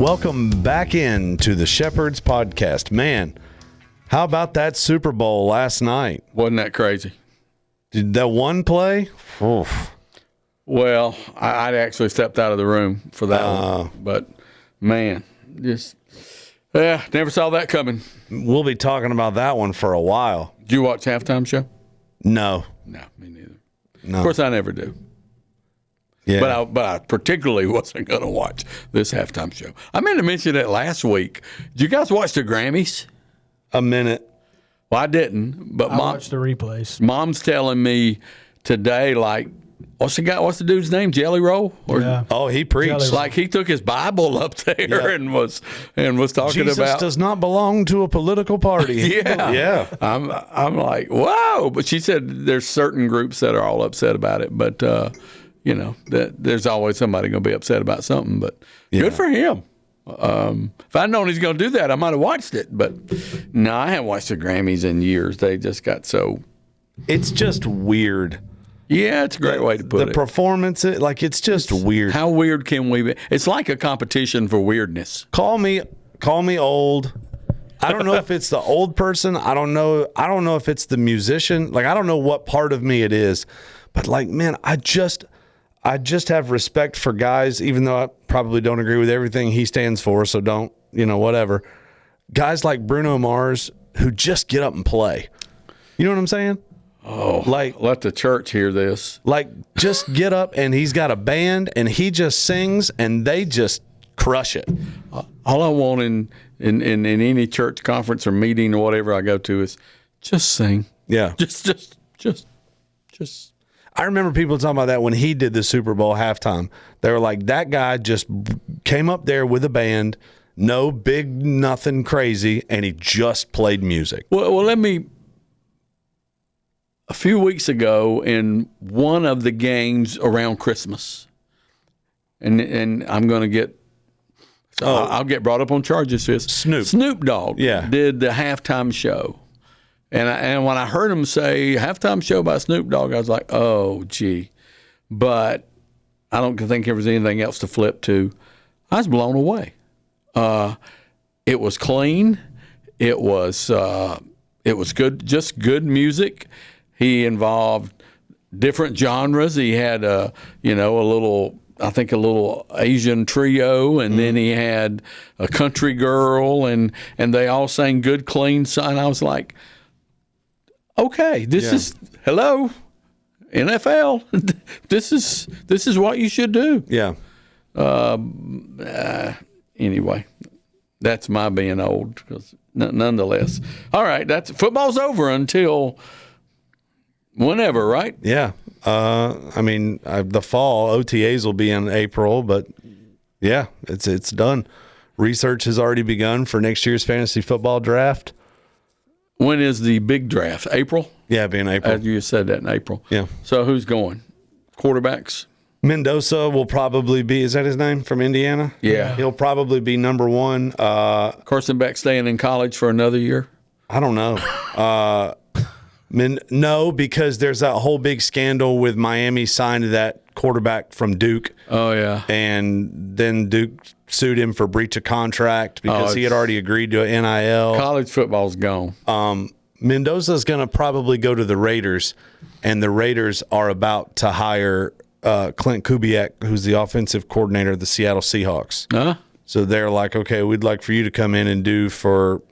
Welcome back into the Shepherds Podcast. Man, how about that Super Bowl last night? Wasn't that crazy? Did that one play? Oof. Well, I'd actually stepped out of the room for that one. But, man, never saw that coming. We'll be talking about that one for a while. Did you watch Halftime Show? No. No, me neither. No. Of course, I never do. Yeah. But I particularly wasn't going to watch this Halftime Show. I meant to mention it last week. Did you guys watch the Grammys? A minute. Well, I didn't. But I watched the replays. Mom's telling me today, like, what's the dude's name? Jelly Roll? Yeah. Oh, he preached. Jelly Roll. Like he took his Bible up there and was talking Jesus about. does not belong to a political party. Yeah. Yeah. I'm like, whoa! But she said there's certain groups that are all upset about it, but that there's always somebody going to be upset about something. But good for him. If I'd known he's going to do that, I might have watched it. But no, I haven't watched the Grammys in years. They just got so. It's just weird. Yeah, it's a great way to put The it. performance, it's just weird. How weird can we be? It's like a competition for weirdness. Call me old. I don't know if it's the old person. I don't know if it's the musician. Like, I don't know what part of me it is. But, like, man, I just have respect for guys, even though I probably don't agree with everything he stands for, so don't, whatever. Guys like Bruno Mars who just get up and play. You know what I'm saying? Oh, like, let the church hear this. Like, just get up and he's got a band and he just sings and they just crush it. All I want in any church conference or meeting or whatever I go to is just sing. Yeah. Just. I remember people talking about that when he did the Super Bowl halftime. They were like, that guy just came up there with a band, no big nothing crazy, and he just played music. Well, a few weeks ago in one of the games around Christmas, and I'm going to get, I'll get brought up on charges for this. Snoop Dogg did the halftime show. And when I heard him say halftime show by Snoop Dogg, I was like, oh, gee. But I don't think there was anything else to flip to. I was blown away. It was clean. It was good, just good music. He involved different genres. He had a little Asian trio, and then he had a country girl, and they all sang good, clean songs. And I was like, okay, this is hello, NFL. This is what you should do. Yeah. Anyway, that's my being old. Nonetheless, all right. Football's over until whenever, right? Yeah. The fall OTAs will be in April, but yeah, it's done. Research has already begun for next year's fantasy football draft. When is the big draft? April? Yeah, it'll be in April. You said that in April. Yeah. So who's going? Quarterbacks? Mendoza will probably be, is that his name, from Indiana? Yeah. He'll probably be number one. Carson Beck staying in college for another year? I don't know. No, because there's that whole big scandal with Miami signed that quarterback from Duke. Oh, yeah. And then Duke sued him for breach of contract because he had already agreed to an NIL. College football's gone. Mendoza's going to probably go to the Raiders, and the Raiders are about to hire Clint Kubiak, who's the offensive coordinator of the Seattle Seahawks. Huh? So they're like, okay, we'd like for you to come in and do for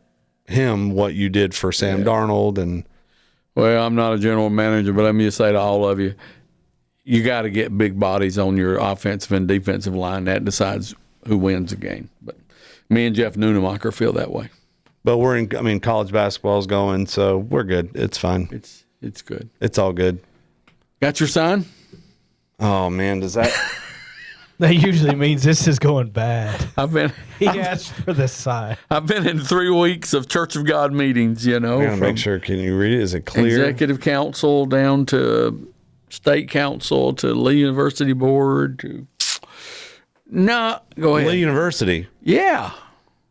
him what you did for Sam Darnold. And well, I'm not a general manager, but let me just say to all of you, you got to get big bodies on your offensive and defensive line. That decides who wins the game. But me and Jeff Nunemacher feel that way. But college basketball's going, so we're good. It's fine. It's good. It's all good. Got your sign? Oh man, does that? That usually means this is going bad. He asked for the sign. I've been in 3 weeks of Church of God meetings. I gotta make sure. Can you read it? Is it clear? Executive council down to state council to Lee University board to. No, go ahead. Lee University. Yeah.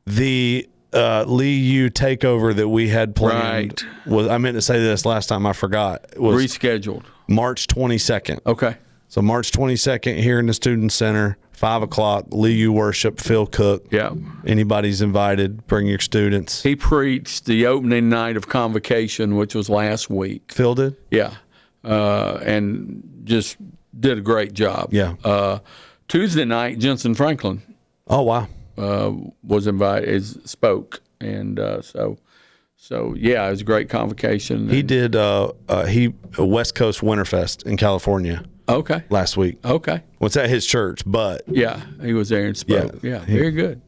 The Lee U takeover that we had planned was. I meant to say this last time. I forgot. It was rescheduled March 22nd. Okay. So March 22nd here in the Student Center, 5 o'clock, Lee U Worship, Phil Cook. Yeah. Anybody's invited. Bring your students. He preached the opening night of Convocation, which was last week. Phil did? Yeah. And just did a great job. Yeah. Tuesday night, Jensen Franklin. Oh, wow. Was invited, spoke. And so yeah, it was a great convocation. He did a West Coast Winterfest in California. Okay. Last week. Okay. What's at his church, but yeah, he was there and spoke. Yeah, very good.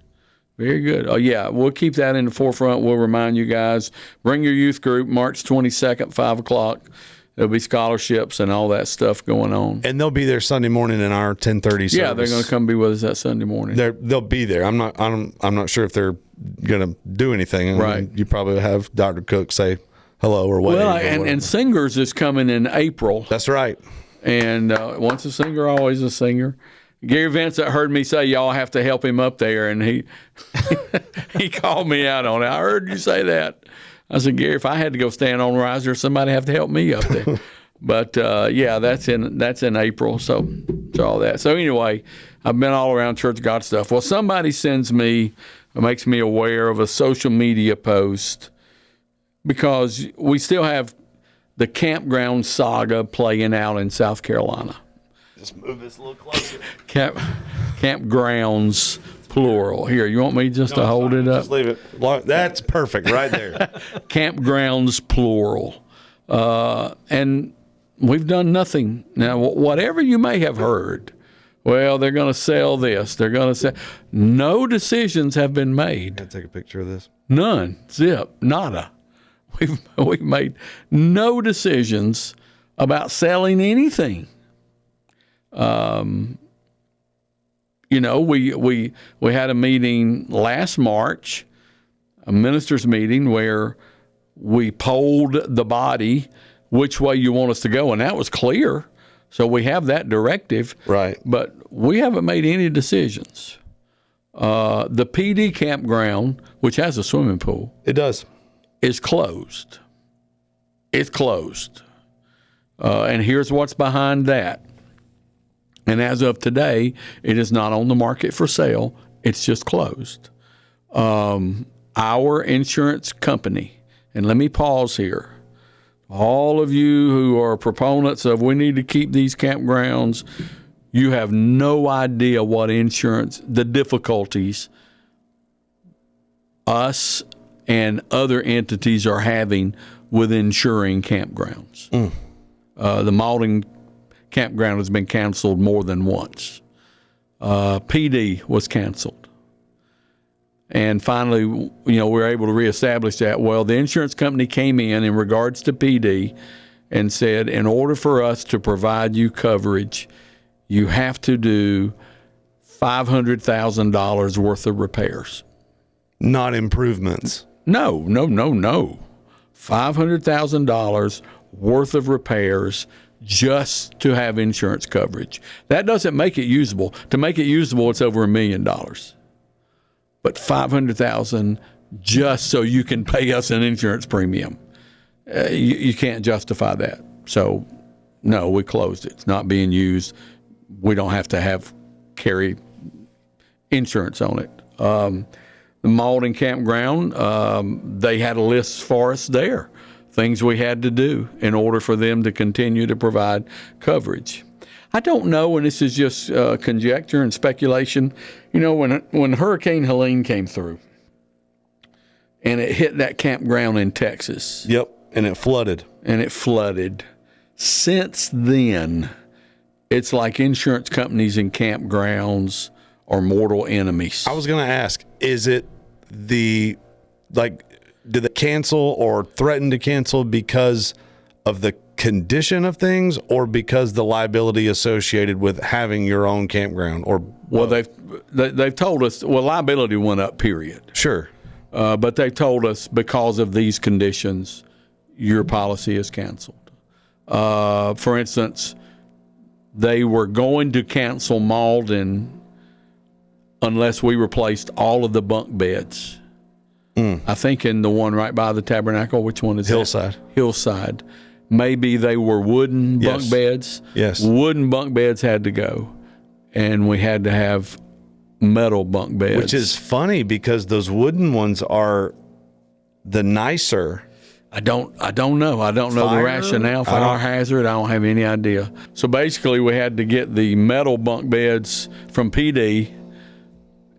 Very good. Oh, yeah, we'll keep that in the forefront. We'll remind you guys. Bring your youth group, March 22nd, 5 o'clock. There'll be scholarships and all that stuff going on. And they'll be there Sunday morning in our 10:30 service. Yeah, they're going to come be with us that Sunday morning. They'll be there. I'm not sure if they're going to do anything. Right. You probably have Dr. Cook say hello or whatever. Well, and Singers is coming in April. That's right. And once a singer, always a singer. Gary Vincent heard me say y'all have to help him up there, and he he called me out on it. I heard you say that. I said, Gary, if I had to go stand on riser, somebody have to help me up there. But yeah, that's in April. So all that. So anyway, I've been all around Church of God stuff. Well, somebody makes me aware of a social media post because we still have the campground saga playing out in South Carolina. Just move this a little closer. Campgrounds, plural. Here, you want me just to hold it up? Just leave it. That's perfect right there. Campgrounds, plural. And we've done nothing. Now, whatever you may have heard, well, they're going to sell this. They're going to sell. No decisions have been made. Can I take a picture of this? None. Zip. Nada. We've made no decisions about selling anything. You know, we had a meeting last March, a ministers' meeting where we polled the body which way you want us to go, and that was clear. So we have that directive. Right. But we haven't made any decisions. The PD campground, which has a swimming pool. It does. Is closed. It's closed. And here's what's behind that. And as of today, it is not on the market for sale. It's just closed. Our insurance company, and let me pause here. All of you who are proponents of we need to keep these campgrounds, you have no idea what insurance, the difficulties us and other entities are having with insuring campgrounds. The Malden campground has been canceled more than once. PD was canceled. And finally, we were able to reestablish that. Well, the insurance company came in regards to PD and said, in order for us to provide you coverage, you have to do $500,000 worth of repairs. Not improvements. No. $500,000 worth of repairs just to have insurance coverage. That doesn't make it usable. To make it usable, it's over $1 million. But $500,000 just so you can pay us an insurance premium. You can't justify that. So, no, we closed it. It's not being used. We don't have to carry insurance on it. The Malden campground, they had a list for us there, things we had to do in order for them to continue to provide coverage. I don't know, and this is just conjecture and speculation. When Hurricane Helene came through and it hit that campground in Texas. Yep, and it flooded. Since then, it's like insurance companies and campgrounds are mortal enemies. I was going to ask, is it did they cancel or threaten to cancel because of the condition of things or because the liability associated with having your own campground? Or well, they've told us, liability went up, period. Sure. But they told us because of these conditions, your policy is canceled. For instance, they were going to cancel Malden unless we replaced all of the bunk beds. I think in the one right by the Tabernacle. Which one is Hillside. Hillside. maybe they were wooden bunk beds. Yes. Wooden bunk beds had to go, and we had to have metal bunk beds. Which is funny because those wooden ones are the nicer. I don't know. I don't know the rationale, fire hazard. I don't have any idea. So basically, we had to get the metal bunk beds from PD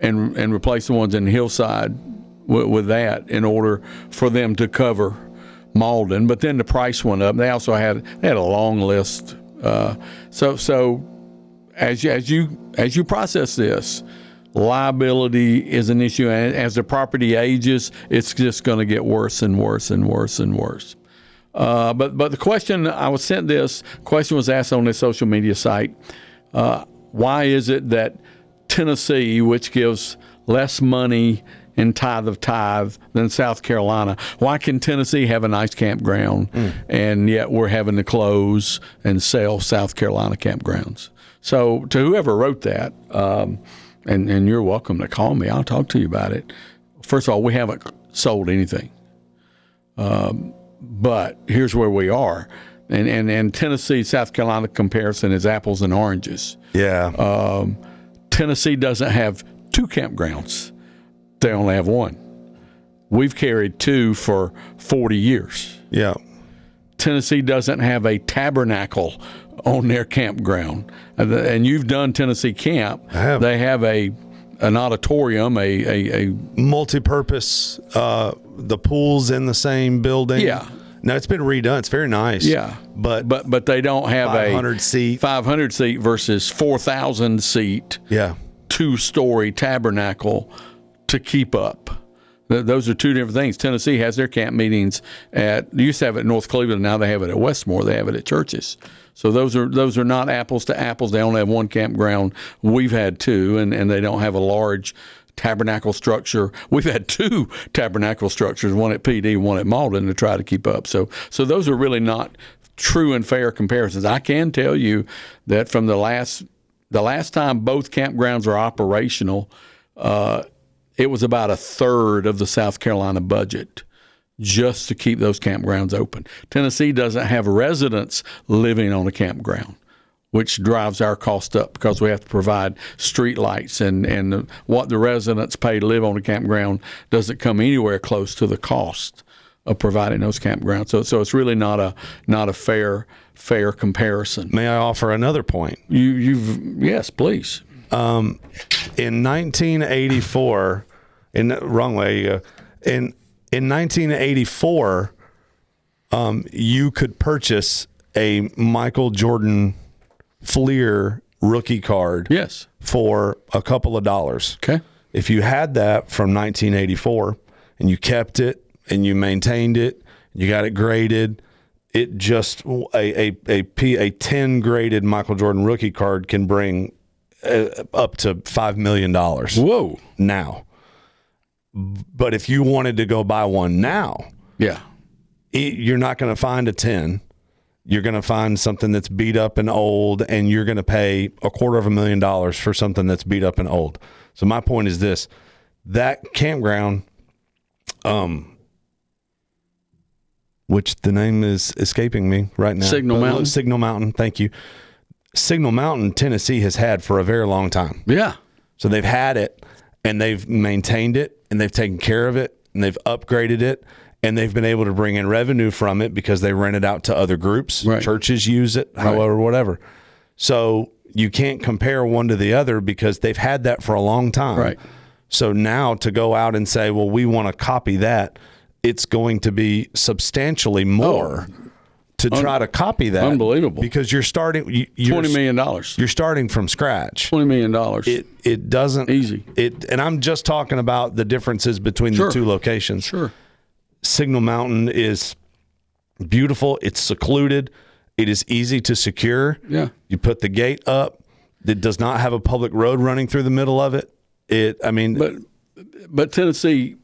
and replace the ones in Hillside with that in order for them to cover Malden. But then the price went up. They also had a long list. So as you process this, liability is an issue, and as the property ages, it's just going to get worse and worse and worse and worse. But the question I was sent, this question was asked on this social media site: why is it that Tennessee, which gives less money in tithe than South Carolina, why can Tennessee have a nice campground and yet we're having to close and sell South Carolina campgrounds? So to whoever wrote that, and you're welcome to call me. I'll talk to you about it. First of all, we haven't sold anything. But here's where we are. And Tennessee, South Carolina comparison is apples and oranges. Yeah. Tennessee doesn't have 2 campgrounds. They only have 1. We've carried 2 for 40 years. Yeah. Tennessee doesn't have a tabernacle on their campground. And you've done Tennessee Camp. I have. They have an auditorium, a multi-purpose, the pool's in the same building. Yeah. No, it's been redone. It's very nice. Yeah. But they don't have 500 seat. 500 seat versus 4,000 seat. Yeah. 2-story tabernacle to keep up. Those are 2 different things. Tennessee has their camp meetings they used to have it at North Cleveland. Now they have it at Westmore. They have it at churches. So those are not apples to apples. They only have 1 campground. We've had 2, and they don't have a large tabernacle structure. We've had 2 tabernacle structures, one at PD, one at Malden, to try to keep up. So those are really not true and fair comparisons. I can tell you that from the last time both campgrounds were operational, it was about 1/3 of the South Carolina budget just to keep those campgrounds open. Tennessee doesn't have residents living on a campground, which drives our cost up because we have to provide street lights, and what the residents pay to live on a campground doesn't come anywhere close to the cost of providing those campgrounds. So it's really not a fair comparison. May I offer another point? Yes, please. In 1984, in 1984, you could purchase a Michael Jordan Fleer rookie card. Yes. For a couple of dollars. Okay. If you had that from 1984 and you kept it and you maintained it, you got it graded, it just a 10 graded Michael Jordan rookie card can bring up to $5 million. Whoa. Now. But if you wanted to go buy one now, yeah, you're not going to find a 10. You're going to find something that's beat up and old, and you're going to pay $250,000 for something that's beat up and old. So my point is this: that campground, which the name is escaping me right now. Signal Mountain. Signal Mountain. Thank you. Signal Mountain, Tennessee has had for a very long time. Yeah. So they've had it, and they've maintained it, and they've taken care of it, and they've upgraded it, and they've been able to bring in revenue from it because they rent it out to other groups. Right. Churches use it, however, whatever. So you can't compare one to the other because they've had that for a long time. Right. So now to go out and say, well, we want to copy that, it's going to be substantially more to try to copy that. Unbelievable. Because you're starting $20 million. You're starting from scratch. $20 million. It doesn't easy. And I'm just talking about the differences between the 2 locations. Sure. Signal Mountain is beautiful. It's secluded. It is easy to secure. Yeah. You put the gate up. It does not have a public road running through the middle of it. But Tennessee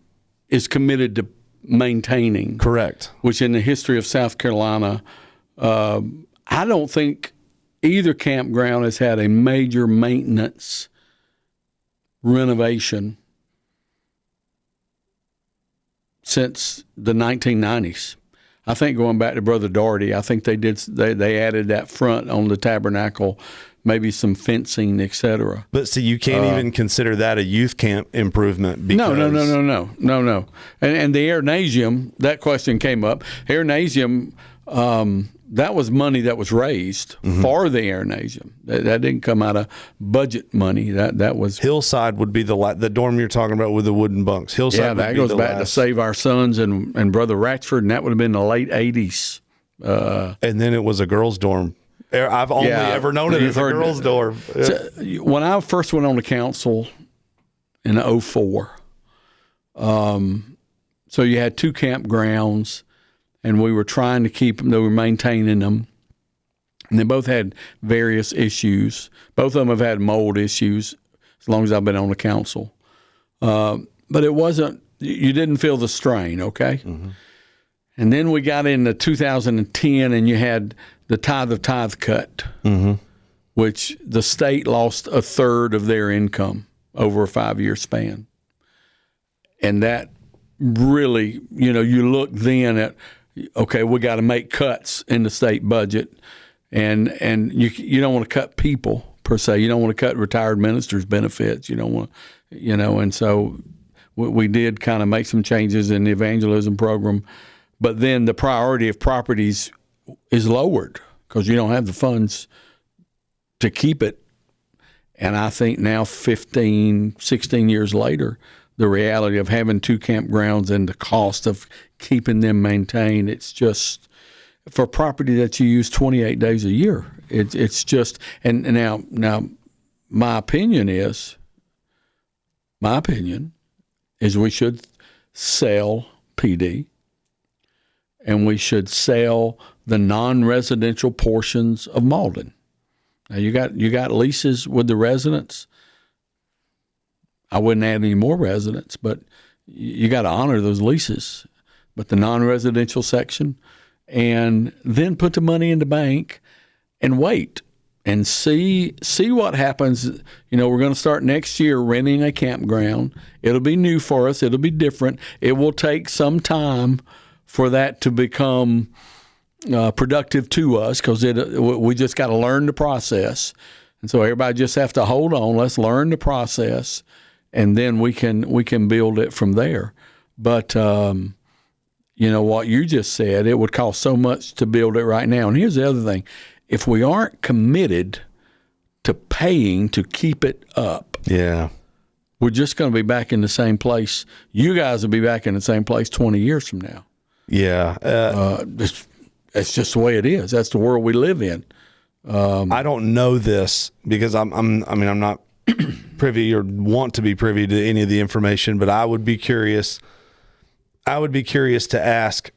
is committed to maintaining. Correct. Which in the history of South Carolina, I don't think either campground has had a major maintenance renovation since the 1990s. I think going back to Brother Daugherty, I think they added that front on the tabernacle, maybe some fencing, etc. But see, you can't even consider that a youth camp improvement. Because No. And the Airnasium, that question came up. Airnasium, that was money that was raised for the Airnasium. That didn't come out of budget money. That was Hillside would be the dorm you're talking about with the wooden bunks. Hillside, yeah, that goes back to Save Our Sons and Brother Ratchford, and that would have been the late '80s. And then it was a girls' dorm. I've only ever known it as a girls' dorm. Yeah. So, when I first went on the council in '04, so you had 2 campgrounds. And we were trying to keep them. They were maintaining them. And they both had various issues. Both of them have had mold issues as long as I've been on the council. But it wasn't, you didn't feel the strain, okay? Mm-hmm. And then we got into 2010 and you had the tithe cut, which the state lost a third of their income over a 5-year span. And that really, you look then at, okay, we got to make cuts in the state budget, and you don't want to cut people per se. You don't want to cut retired ministers' benefits. You don't want, and so we did kind of make some changes in the evangelism program, but then the priority of properties is lowered because you don't have the funds to keep it. And I think now 15, 16 years later, the reality of having 2 campgrounds and the cost of keeping them maintained, it's just for property that you use 28 days a year. It's just, and now my opinion is we should sell PD and we should sell the non-residential portions of Malden. Now you got leases with the residents. I wouldn't add any more residents, but you got to honor those leases. But the non-residential section, and then put the money in the bank and wait and see what happens. We're going to start next year renting a campground. It'll be new for us. It'll be different. It will take some time for that to become productive to us because we just got to learn the process. And so everybody just have to hold on. Let's learn the process. And then we can build it from there. But what you just said, it would cost so much to build it right now. And here's the other thing. If we aren't committed to paying to keep it up, we're just going to be back in the same place. You guys will be back in the same place 20 years from now. Yeah. It's just the way it is. That's the world we live in. I don't know this because I'm not privy or want to be privy to any of the information, but I would be curious to ask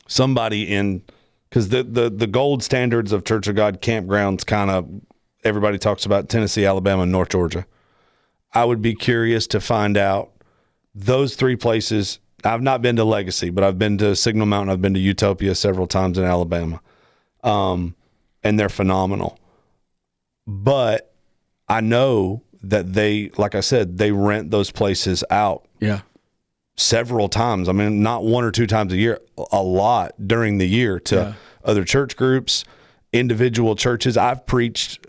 somebody because the gold standards of Church of God campgrounds kind of everybody talks about Tennessee, Alabama, and North Georgia. I would be curious to find out those 3 places. I've not been to Legacy, but I've been to Signal Mountain. I've been to Utopia several times in Alabama, and they're phenomenal. But I know that like I said, they rent those places out. Yeah. Several times. I mean, not 1 or 2 times a year, a lot during the year to other church groups, individual churches. I've preached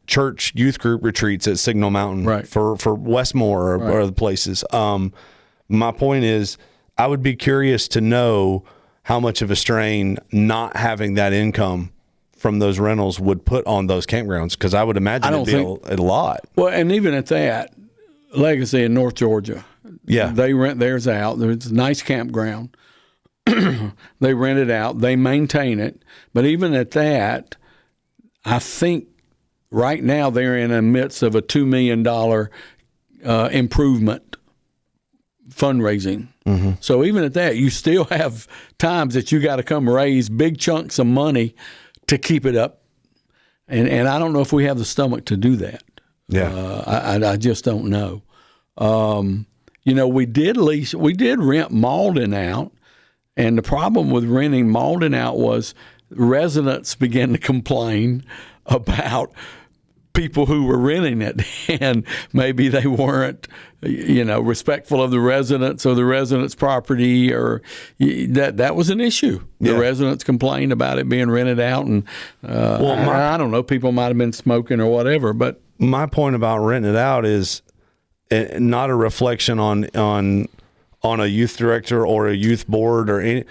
church youth group retreats at Signal Mountain for Westmore or other places. My point is, I would be curious to know how much of a strain not having that income from those rentals would put on those campgrounds, because I would imagine it'd be a lot. Well, and even at that, Legacy in North Georgia, they rent theirs out. There's a nice campground. They rent it out. They maintain it. But even at that, I think right now they're in the midst of a $2 million improvement fundraising. Mm-hmm. So even at that, you still have times that you got to come raise big chunks of money to keep it up. And I don't know if we have the stomach to do that. Yeah. I just don't know. We did rent Malden out. And the problem with renting Malden out was residents began to complain about people who were renting it, and maybe they weren't, respectful of the residents or the residents' property, or that was an issue. The residents complained about it being rented out, and I don't know, people might have been smoking or whatever. But my point about renting it out is not a reflection on a youth director or a youth board or any.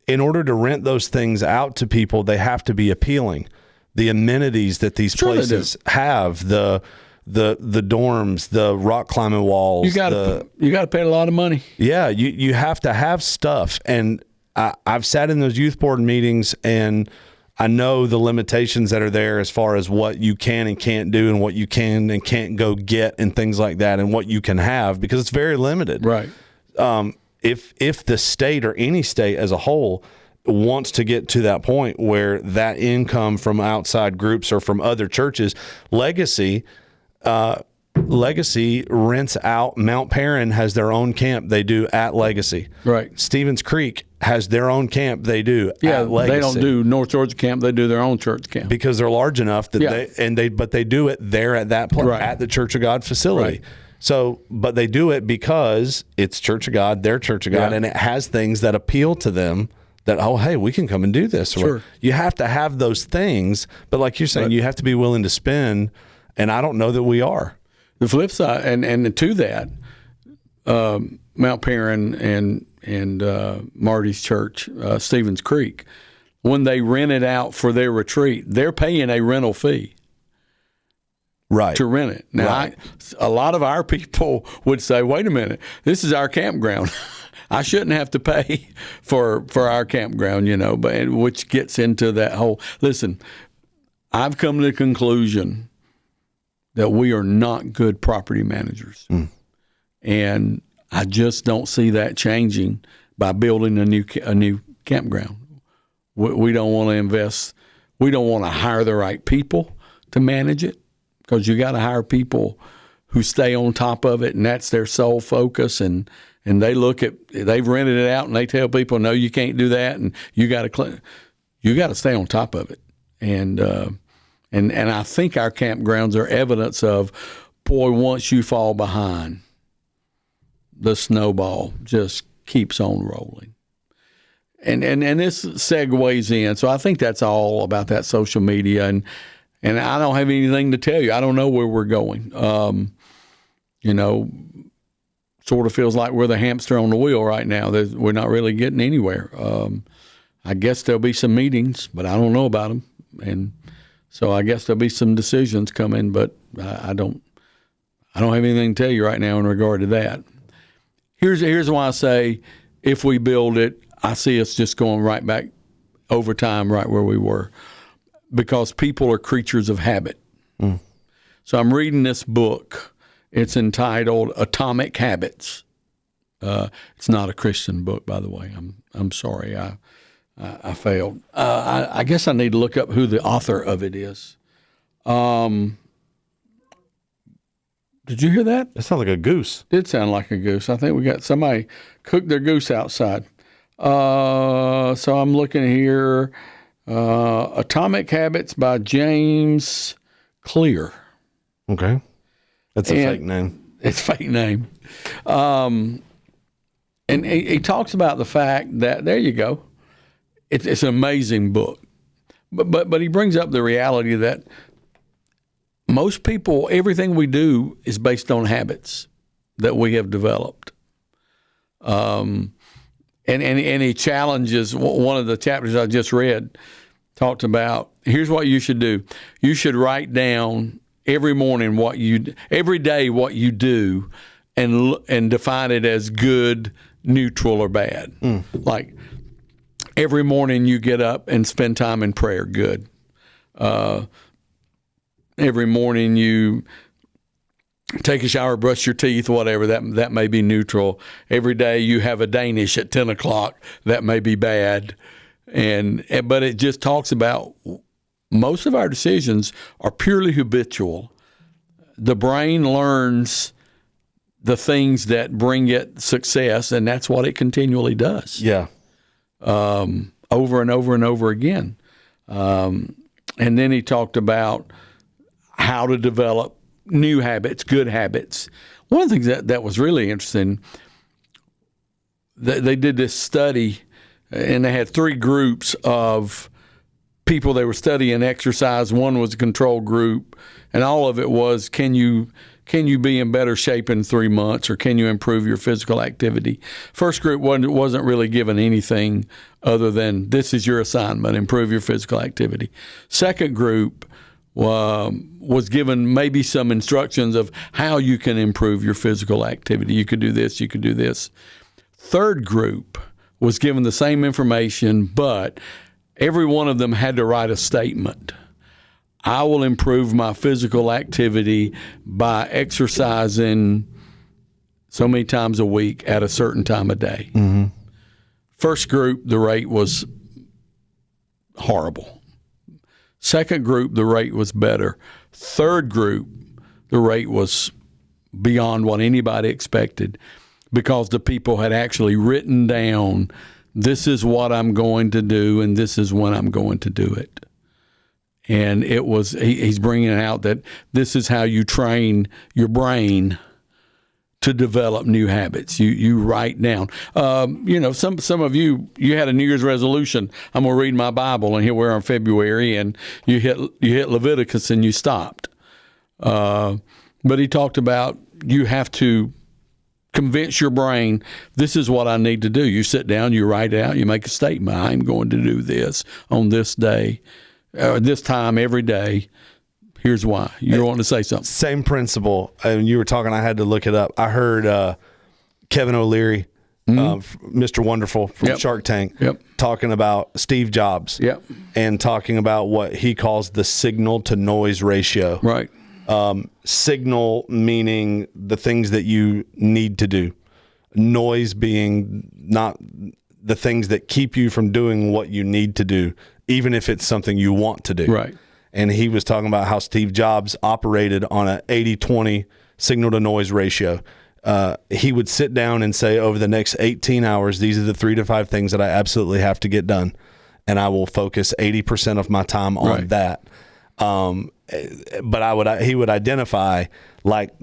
In order to rent those things out to people, they have to be appealing. The amenities that these places have, the dorms, the rock climbing walls. You got to pay a lot of money. Yeah, you have to have stuff. And I've sat in those youth board meetings, and I know the limitations that are there as far as what you can and can't do, and what you can and can't go get, and things like that, and what you can have, because it's very limited. Right. If the state or any state as a whole wants to get to that point where that income from outside groups or from other churches, Legacy rents out. Mount Perrin has their own camp they do at Legacy. Right. Stevens Creek has their own camp they do at Legacy. They don't do North Georgia camp, they do their own church camp. Because they're large enough that they do it there at that place, at the Church of God facility. Right. So, but they do it because it's Church of God, their Church of God, and it has things that appeal to them that, oh, hey, we can come and do this. Sure. You have to have those things, but like you're saying, you have to be willing to spend, and I don't know that we are. The flip side, and to that, Mount Perrin and Marty's church, Stevens Creek, when they rent it out for their retreat, they're paying a rental fee. Right. To rent it. Now, a lot of our people would say, wait a minute, this is our campground. I shouldn't have to pay for our campground, but which gets into that whole, listen, I've come to the conclusion that we are not good property managers. And I just don't see that changing by building a new campground. We don't want to invest. We don't want to hire the right people to manage it, because you got to hire people who stay on top of it, and that's their sole focus. And they've rented it out, and they tell people, no, you can't do that, and you got to stay on top of it. And I think our campgrounds are evidence of, boy, once you fall behind, the snowball just keeps on rolling. And this segues in. So I think that's all about that social media, and I don't have anything to tell you. I don't know where we're going. Sort of feels like we're the hamster on the wheel right now. We're not really getting anywhere. I guess there'll be some meetings, but I don't know about them. And so I guess there'll be some decisions coming, but I don't have anything to tell you right now in regard to that. Here's why I say, if we build it, I see us just going right back over time, right where we were. Because people are creatures of habit. So I'm reading this book. It's entitled Atomic Habits. It's not a Christian book, by the way. I'm sorry. I failed. I guess I need to look up who the author of it is. Did you hear that? That sounds like a goose. It did sound like a goose. I think we got somebody cooked their goose outside. So I'm looking here. Atomic Habits by James Clear. Okay. That's a fake name. It's a fake name. And he talks about the fact that, there you go, it's an amazing book. But he brings up the reality that most people, everything we do is based on habits that we have developed. And he challenges, one of the chapters I just read talked about, here's what you should do. You should write down every morning every day what you do, and define it as good, neutral, or bad. Like, every morning you get up and spend time in prayer, good. Every morning you take a shower, brush your teeth, whatever, that may be neutral. Every day you have a Danish at 10 o'clock, that may be bad. But it just talks about most of our decisions are purely habitual. The brain learns the things that bring it success, and that's what it continually does. Yeah. Over and over and over again. And then he talked about how to develop new habits, good habits. One of the things that was really interesting, they did this study, and they had 3 groups of people they were studying exercise. One was a control group, and all of it was, can you be in better shape in 3 months, or can you improve your physical activity? First group wasn't really given anything other than, this is your assignment, improve your physical activity. Second group was given maybe some instructions of how you can improve your physical activity. You could do this, you could do this. Third group was given the same information, but every one of them had to write a statement. I will improve my physical activity by exercising so many times a week at a certain time of day. Mm-hmm. First group, the rate was horrible. Second group, the rate was better. Third group, the rate was beyond what anybody expected, because the people had actually written down, this is what I'm going to do, and this is when I'm going to do it. And it was, he's bringing out that this is how you train your brain to develop new habits. You write down. Some of you had a New Year's resolution. I'm going to read my Bible, and here we're in February, and you hit Leviticus and you stopped. But he talked about, you have to convince your brain, this is what I need to do. You sit down, you write it out, you make a statement. I'm going to do this on this day, this time every day. Here's why. You want to say something. Same principle. And you were talking, I had to look it up. I heard Kevin O'Leary, Mr. Wonderful from Shark Tank, talking about Steve Jobs and talking about what he calls the signal to noise ratio. Right. Signal meaning the things that you need to do. Noise being not the things that keep you from doing what you need to do, even if it's something you want to do. Right. And he was talking about how Steve Jobs operated on a 80-20 signal to noise ratio. He would sit down and say, over the next 18 hours, these are the 3 to 5 things that I absolutely have to get done. And I will focus 80% of my time on that. But he would identify, like,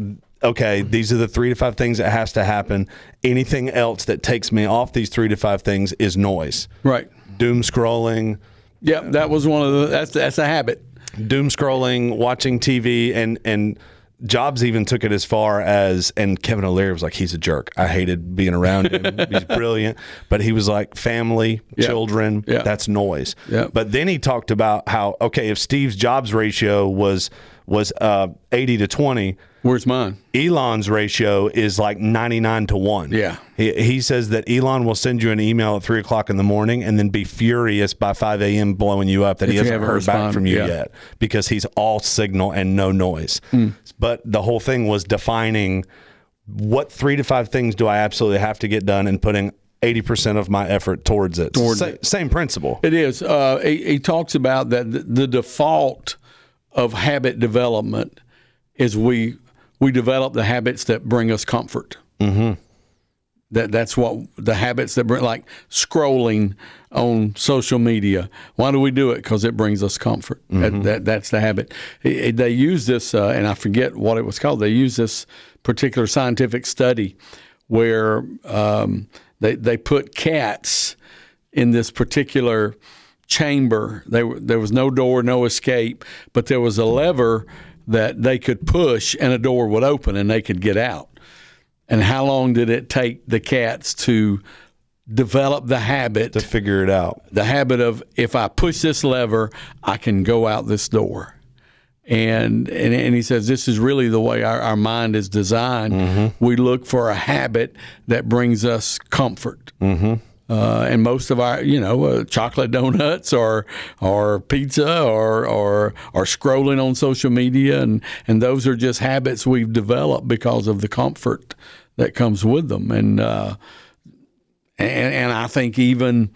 okay, these are the 3 to 5 things that has to happen. Anything else that takes me off these 3 to 5 things is noise. Right. Doom scrolling. Yep, that was one of the. That's a habit. Doom scrolling, watching TV, and Jobs even took it as far as, and Kevin O'Leary was like, he's a jerk. I hated being around him. He's brilliant. But he was like, family, children, that's noise. Yep. But then he talked about how, okay, if Steve Jobs' ratio was 80 to 20, where's mine? Elon's ratio is like 99 to 1. Yeah. He says that Elon will send you an email at 3 o'clock in the morning and then be furious by 5 a.m. blowing you up that he hasn't heard back from you yet, because he's all signal and no noise. But the whole thing was defining what 3 to 5 things do I absolutely have to get done and putting 80% of my effort towards it. Same principle. It is. He talks about that the default of habit development is we develop the habits that bring us comfort. Mm-hmm. That's what the habits that bring, like scrolling on social media. Why do we do it? Because it brings us comfort. Mm-hmm. That's the habit. They use this, and I forget what it was called. They use this particular scientific study where they put cats in this particular chamber. There was no door, no escape, but there was a lever that they could push and a door would open and they could get out. And how long did it take the cats to develop the habit? To figure it out. The habit of, if I push this lever, I can go out this door. And he says this is really the way our mind is designed. Mm-hmm. We look for a habit that brings us comfort. Mm-hmm. And most of our, chocolate donuts or pizza or scrolling on social media, and those are just habits we've developed because of the comfort that comes with them. And I think even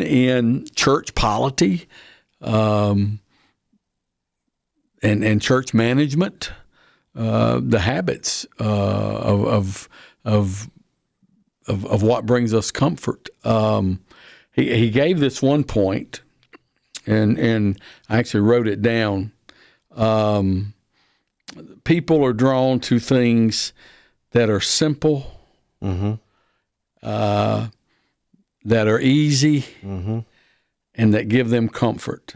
in church polity, and church management, the habits of what brings us comfort. He gave this one point, and I actually wrote it down. People are drawn to things that are simple, that are easy, and that give them comfort.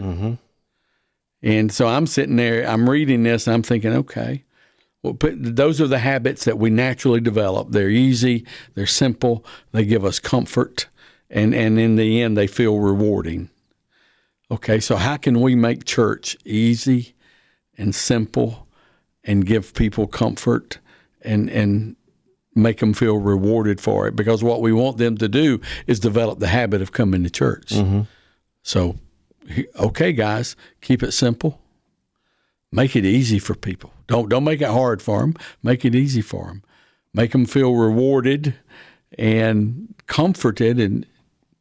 And so I'm sitting there, I'm reading this, and I'm thinking, okay, well, those are the habits that we naturally develop. They're easy, they're simple, they give us comfort, and in the end, they feel rewarding. Okay, so how can we make church easy and simple and give people comfort and make them feel rewarded for it? Because what we want them to do is develop the habit of coming to church. So, okay, guys, keep it simple. Make it easy for people. Don't make it hard for them. Make it easy for them. Make them feel rewarded and comforted, and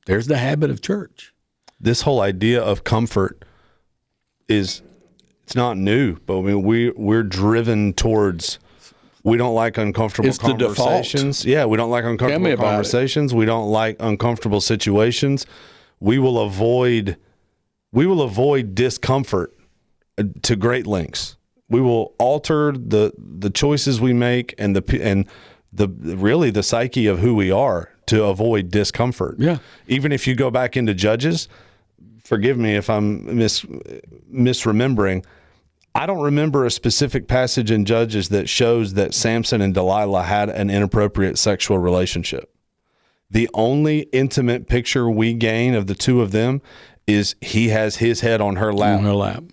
there's the habit of church. This whole idea of comfort it's not new, but I mean, we're driven towards. We don't like uncomfortable conversations. Yeah, we don't like uncomfortable conversations. We don't like uncomfortable situations. We will avoid discomfort to great lengths. We will alter the choices we make and the psyche of who we are to avoid discomfort. Yeah. Even if you go back into Judges, forgive me if I'm misremembering. I don't remember a specific passage in Judges that shows that Samson and Delilah had an inappropriate sexual relationship. The only intimate picture we gain of the two of them is he has his head on her lap. On her lap.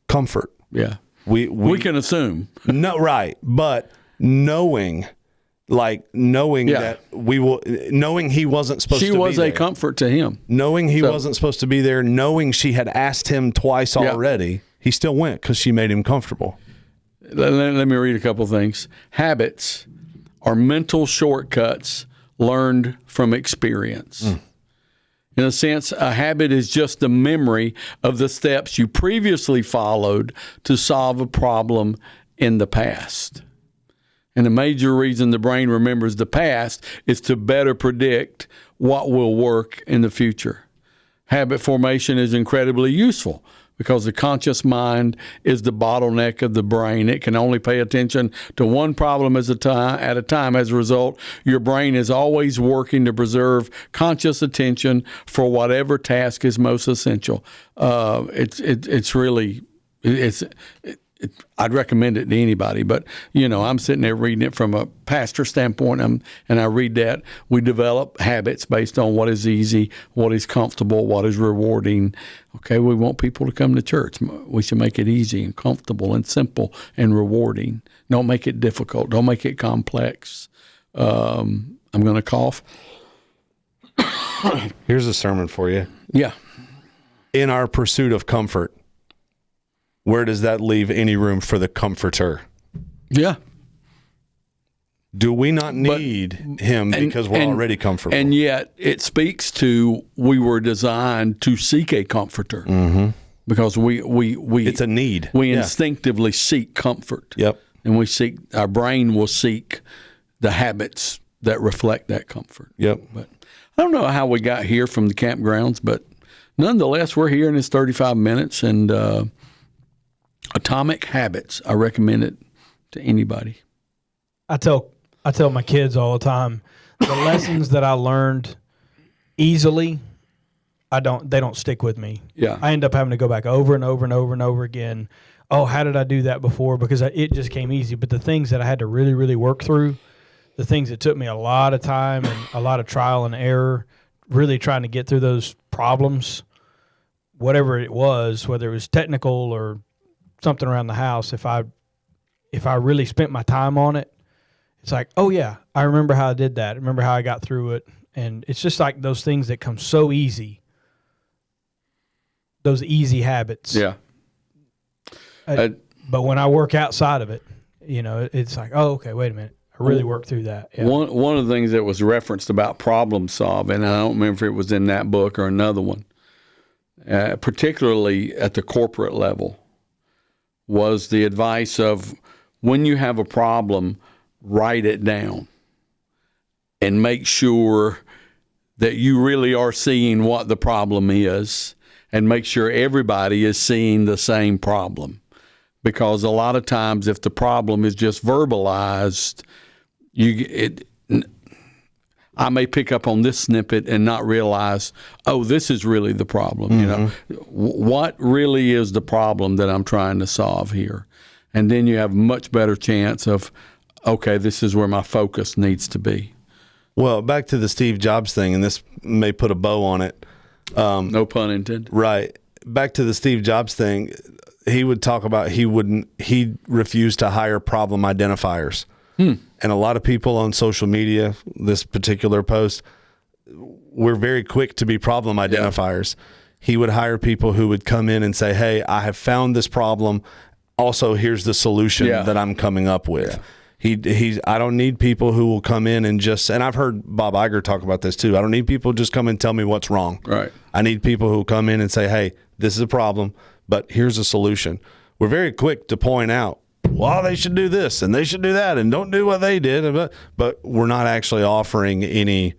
Comfort. Yeah. We can assume. No, right. But knowing that knowing he wasn't supposed to be there. She was a comfort to him. Knowing he wasn't supposed to be there, knowing she had asked him twice already, he still went because she made him comfortable. Let me read a couple things. Habits are mental shortcuts learned from experience. In a sense, a habit is just the memory of the steps you previously followed to solve a problem in the past. And the major reason the brain remembers the past is to better predict what will work in the future. Habit formation is incredibly useful because the conscious mind is the bottleneck of the brain. It can only pay attention to one problem at a time. As a result, your brain is always working to preserve conscious attention for whatever task is most essential. I'd recommend it to anybody, but I'm sitting there reading it from a pastor standpoint, and I read that we develop habits based on what is easy, what is comfortable, what is rewarding. Okay, we want people to come to church. We should make it easy and comfortable and simple and rewarding. Don't make it difficult. Don't make it complex. I'm going to cough. Here's a sermon for you. Yeah. In our pursuit of comfort, where does that leave any room for the comforter? Yeah. Do we not need him because we're already comfortable? And yet it speaks to we were designed to seek a comforter because we it's a need. We instinctively seek comfort. Yep. And our brain will seek the habits that reflect that comfort. Yep. But I don't know how we got here from the campgrounds, but nonetheless, we're here in this 35 minutes and Atomic Habits. I recommend it to anybody. I tell my kids all the time, the lessons that I learned easily, they don't stick with me. Yeah. I end up having to go back over and over and over and over again. Oh, how did I do that before? Because it just came easy. But the things that I had to really, really work through, the things that took me a lot of time and a lot of trial and error, really trying to get through those problems, whatever it was, whether it was technical or something around the house, if I really spent my time on it, it's like, oh yeah, I remember how I did that. I remember how I got through it. And it's just like those things that come so easy, those easy habits. Yeah. But when I work outside of it, it's like, oh, okay, wait a minute. I really worked through that. Yeah. One of the things that was referenced about problem solving, and I don't remember if it was in that book or another one, particularly at the corporate level, was the advice of when you have a problem, write it down and make sure that you really are seeing what the problem is and make sure everybody is seeing the same problem. because a lot of times if the problem is just verbalized, I may pick up on this snippet and not realize, oh, this is really the problem. You know, what really is the problem that I'm trying to solve here? And then you have much better chance of, okay, this is where my focus needs to be. Well, back to the Steve Jobs thing, and this may put a bow on it. No pun intended. Right. Back to the Steve Jobs thing, he would talk about he refused to hire problem identifiers. And a lot of people on social media, this particular post, were very quick to be problem identifiers. Yeah. He would hire people who would come in and say, hey, I have found this problem. Also, here's the solution that I'm coming up with. Yeah. I don't need people who will come in and and I've heard Bob Iger talk about this too. I don't need people who just come and tell me what's wrong. Right. I need people who come in and say, hey, this is a problem, but here's a solution. We're very quick to point out, well, they should do this and they should do that and don't do what they did. But we're not actually offering any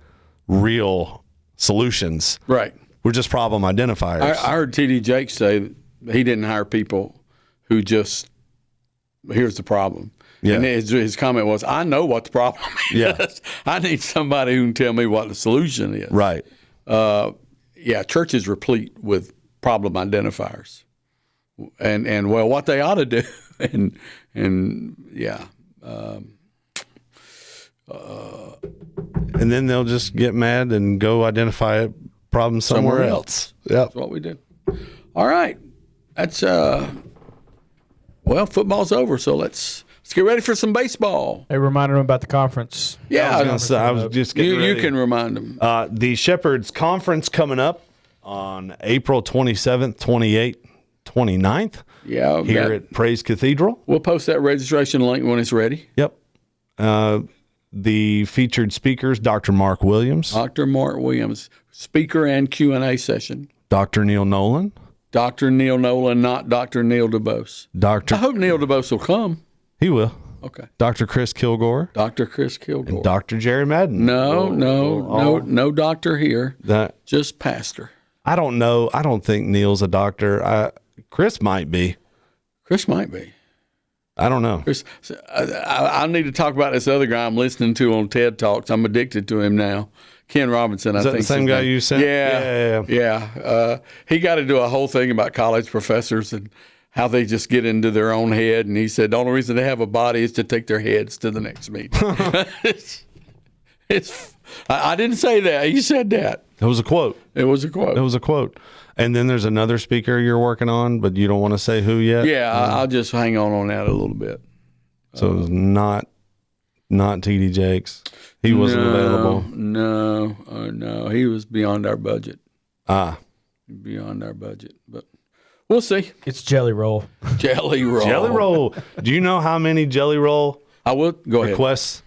real solutions. Right. We're just problem identifiers. I heard T.D. Jakes say that he didn't hire people who just, here's the problem. Yeah. And his comment was, I know what the problem is. Yeah. I need somebody who can tell me what the solution is. Right. Church is replete with problem identifiers. And well, what they ought to do. And then they'll just get mad and go identify a problem somewhere else. Yep. That's what we do. All right. That's football's over, so let's get ready for some baseball. Hey, remind them about the conference. Yeah, I was just getting ready. You can remind them. The Shepherds Conference coming up on April 27th, 28th, 29th. Yeah, here at Praise Cathedral. We'll post that registration link when it's ready. Yep. The featured speakers, Dr. Mark Williams. Dr. Mark Williams, speaker and Q&A session. Dr. Neil Nolan. Dr. Neil Nolan, not Dr. Neil DeBose. I hope Neil DeBose will come. He will. Okay. Dr. Chris Kilgore. Dr. Chris Kilgore. And Dr. Jerry Madden. No doctor here. Just pastor. I don't know. I don't think Neil's a doctor. Chris might be. I don't know. Chris, I need to talk about this other guy I'm listening to on TED Talks. I'm addicted to him now. Ken Robinson, I think. Is that the same guy you sent? Yeah. He got to do a whole thing about college professors and how they just get into their own head. And he said the only reason they have a body is to take their heads to the next meeting. I didn't say that. He said that. It was a quote. It was a quote. And then there's another speaker you're working on, but you don't want to say who yet? Yeah, I'll just hang on that a little bit. So it's not T.D. Jakes. He wasn't available. No. He was beyond our budget. Beyond our budget. But we'll see. It's Jelly Roll. Jelly Roll. Do you know how many Jelly Roll requests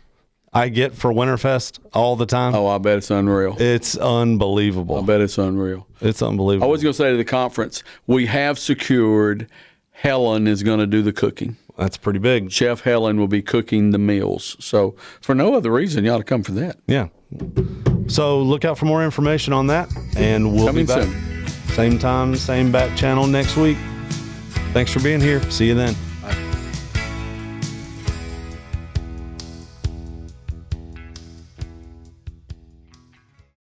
I get for Winterfest all the time? Oh, I bet it's unreal. It's unbelievable. I bet it's unreal. It's unbelievable. I was going to say to the conference, we have secured Helen is going to do the cooking. That's pretty big. Chef Helen will be cooking the meals. So for no other reason, you ought to come for that. Yeah. So look out for more information on that, and we'll be back. Soon. Same time, same back channel next week. Thanks for being here. See you then.